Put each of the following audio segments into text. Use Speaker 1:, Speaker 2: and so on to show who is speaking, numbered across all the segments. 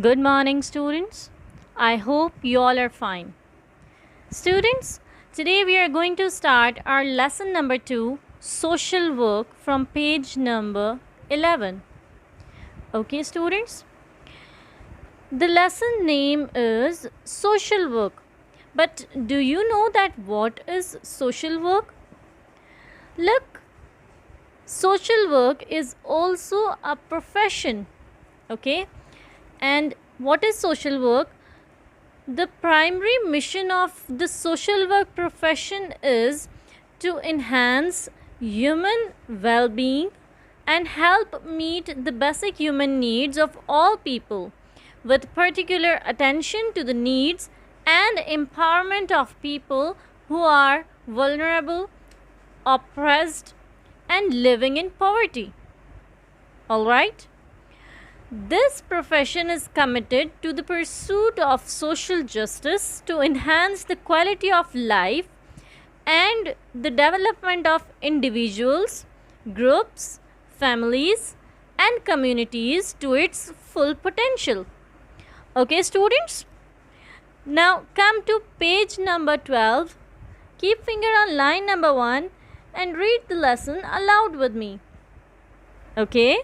Speaker 1: Good morning, students. I hope you all are fine. Students, today we are going to start our lesson number 2, social work, from page number 11. Okay, students? The lesson name is social work. But do you know that what is social work? Look, social work is also a profession. Okay? And what is social work? The primary mission of the social work profession is to enhance human well being and help meet the basic human needs of all people, with particular attention to the needs and empowerment of people who are vulnerable, oppressed, and living in poverty. Alright? This profession is committed to the pursuit of social justice to enhance the quality of life and the development of individuals, groups, families, and communities to its full potential. Okay, students? Now come to page number 12. Keep finger on line number 1 and read the lesson aloud with me. Okay?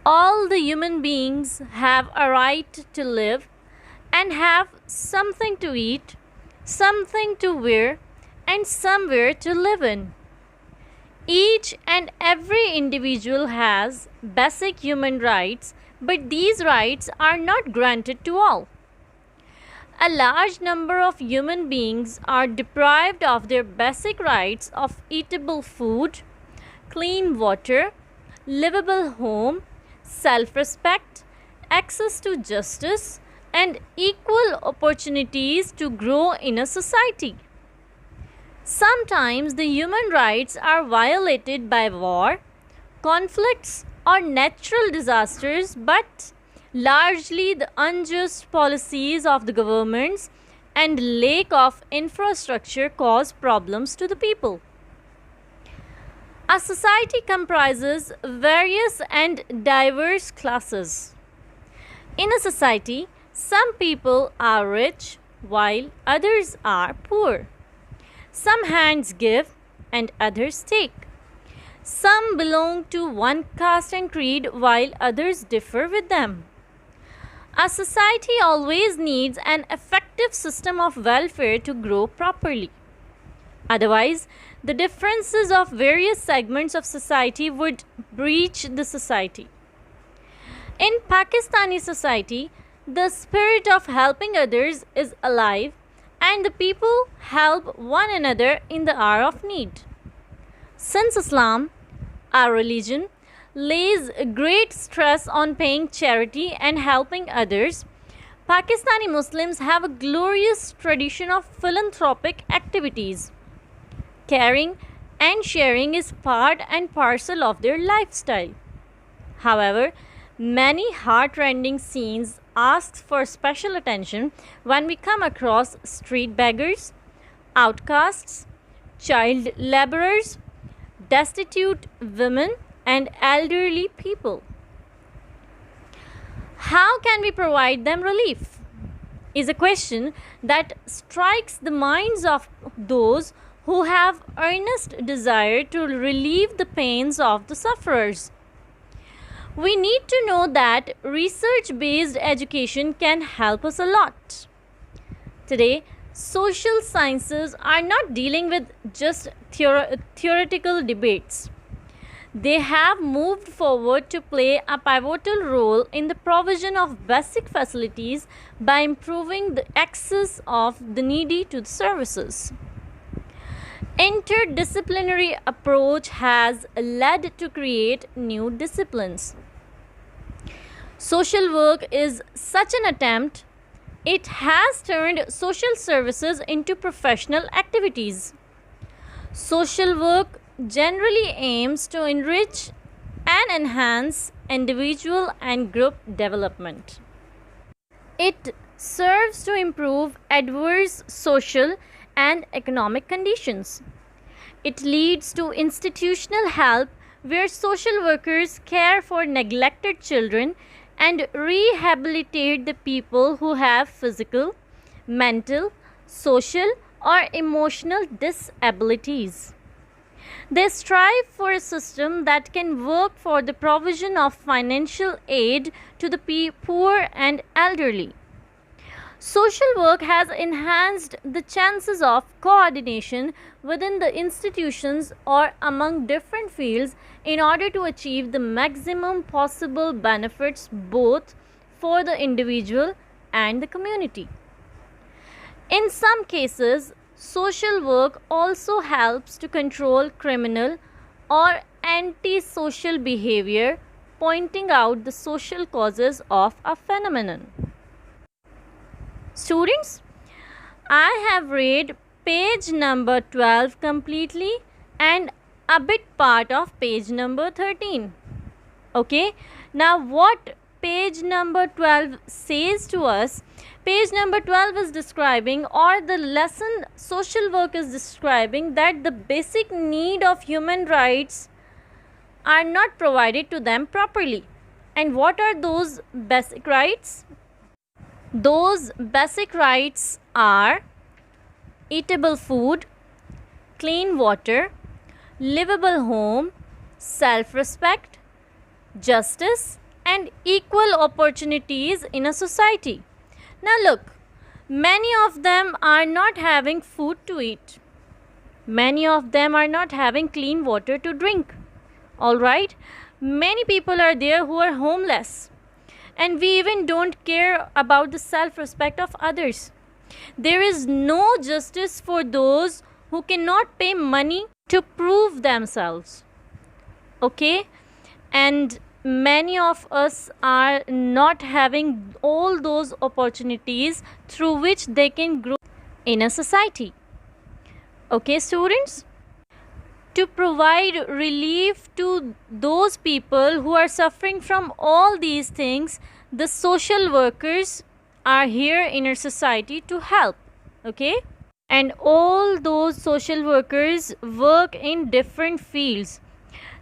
Speaker 1: All the human beings have a right to live and have something to eat, something to wear, and somewhere to live in. Each and every individual has basic human rights, but these rights are not granted to all. A large number of human beings are deprived of their basic rights of eatable food, clean water, livable home, self-respect, access to justice, and equal opportunities to grow in a society. Sometimes the human rights are violated by war, conflicts, or natural disasters, but largely the unjust policies of the governments and lack of infrastructure cause problems to the people. A society comprises various and diverse classes. In a society, some people are rich while others are poor. Some hands give and others take. Some belong to one caste and creed while others differ with them. A society always needs an effective system of welfare to grow properly. Otherwise, the differences of various segments of society would breach the society. In Pakistani society, the spirit of helping others is alive and the people help one another in the hour of need. Since Islam, our religion, lays great stress on paying charity and helping others, Pakistani Muslims have a glorious tradition of philanthropic activities. Caring and sharing is part and parcel of their lifestyle. However, many heart-rending scenes ask for special attention when we come across street beggars, outcasts, child laborers, destitute women, and elderly people. How can we provide them relief? Is a question that strikes the minds of those who have earnest desire to relieve the pains of the sufferers. We need to know that research-based education can help us a lot. Today, social sciences are not dealing with just theoretical debates. They have moved forward to play a pivotal role in the provision of basic facilities by improving the access of the needy to the services. Interdisciplinary approach has led to create new disciplines. Social work is such an attempt. It has turned social services into professional activities. Social work generally aims to enrich and enhance individual and group development. It serves to improve adverse social and economic conditions. It leads to institutional help where social workers care for neglected children and rehabilitate the people who have physical, mental, social, or emotional disabilities. They strive for a system that can work for the provision of financial aid to the poor and elderly. Social work has enhanced the chances of coordination within the institutions or among different fields in order to achieve the maximum possible benefits both for the individual and the community. In some cases, social work also helps to control criminal or antisocial behavior, pointing out the social causes of a phenomenon. Students, I have read page number 12 completely and a bit part of page number 13. Okay, now what page number 12 says to us, page number 12 is describing, or the lesson social work is describing, that the basic need of human rights are not provided to them properly. And what are those basic rights? Those basic rights are eatable food, clean water, livable home, self-respect, justice, and equal opportunities in a society. Now look, many of them are not having food to eat. Many of them are not having clean water to drink. Alright? Many people are there who are homeless. And we even don't care about the self-respect of others. There is no justice for those who cannot pay money to prove themselves. Okay? And many of us are not having all those opportunities through which they can grow in a society. Okay, students? To provide relief to those people who are suffering from all these things, the social workers are here in our society to help. Okay? And all those social workers work in different fields.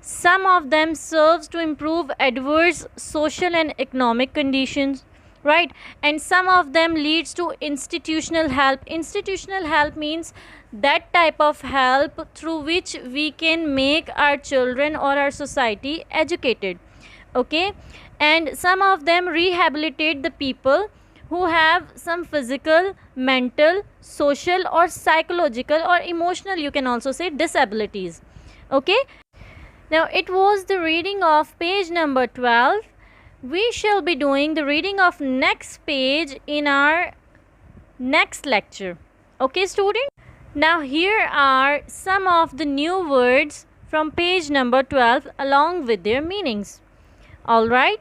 Speaker 1: Some of them serves to improve adverse social and economic conditions, right? And some of them leads to institutional help. Institutional help means that type of help through which we can make our children or our society educated. Okay? And some of them rehabilitate the people who have some physical, mental, social, or psychological, or emotional, you can also say, disabilities. Okay? Now it was the reading of page number 12. We shall be doing the reading of next page in our next lecture. Okay, student? Now here are some of the new words from page number 12 along with their meanings. Alright?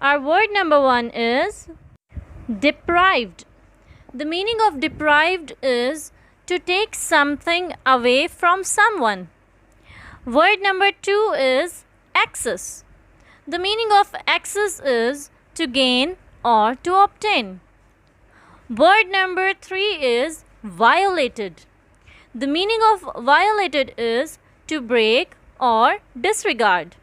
Speaker 1: Our word number 1 is deprived. The meaning of deprived is to take something away from someone. Word number 2 is access. The meaning of access is to gain or to obtain. Word number 3 is violated. The meaning of violated is to break or disregard.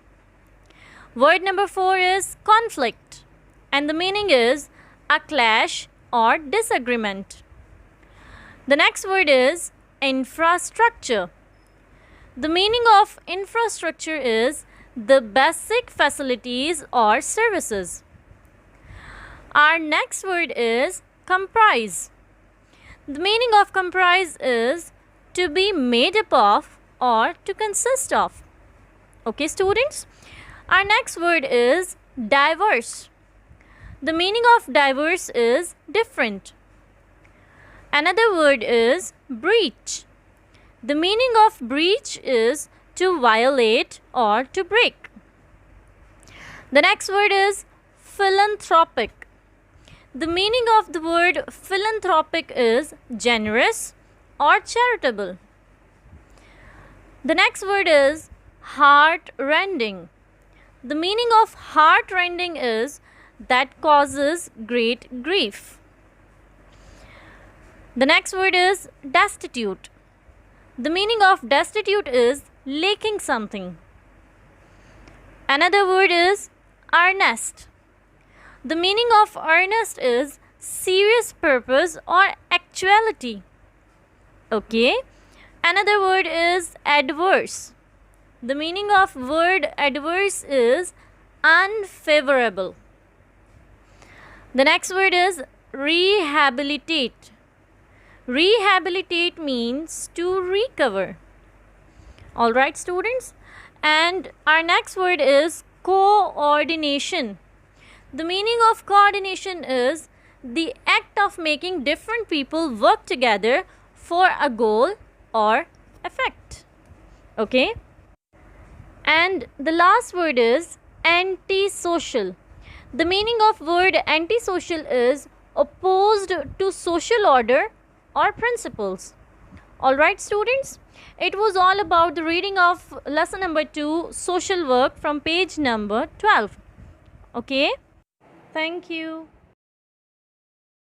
Speaker 1: Word number 4 is conflict, and the meaning is a clash or disagreement. The next word is infrastructure. The meaning of infrastructure is the basic facilities or services. Our next word is comprise. The meaning of comprise is to be made up of or to consist of. Okay, students? Our next word is diverse. The meaning of diverse is different. Another word is breach. The meaning of breach is to violate or to break. The next word is philanthropic. The meaning of the word philanthropic is generous or charitable. The next word is heart-rending. The meaning of heart-rending is that causes great grief. The next word is destitute. The meaning of destitute is lacking something. Another word is earnest. The meaning of earnest is serious purpose or actuality. Okay. Another word is adverse. The meaning of word adverse is unfavorable. The next word is rehabilitate. Rehabilitate means to recover. Alright, students. And our next word is coordination. The meaning of coordination is the act of making different people work together for a goal or effect. Okay. And the last word is antisocial. The meaning of word antisocial is opposed to social order or principles. Alright, students, it was all about the reading of lesson number 2, social work, from page number 12. Okay, thank you.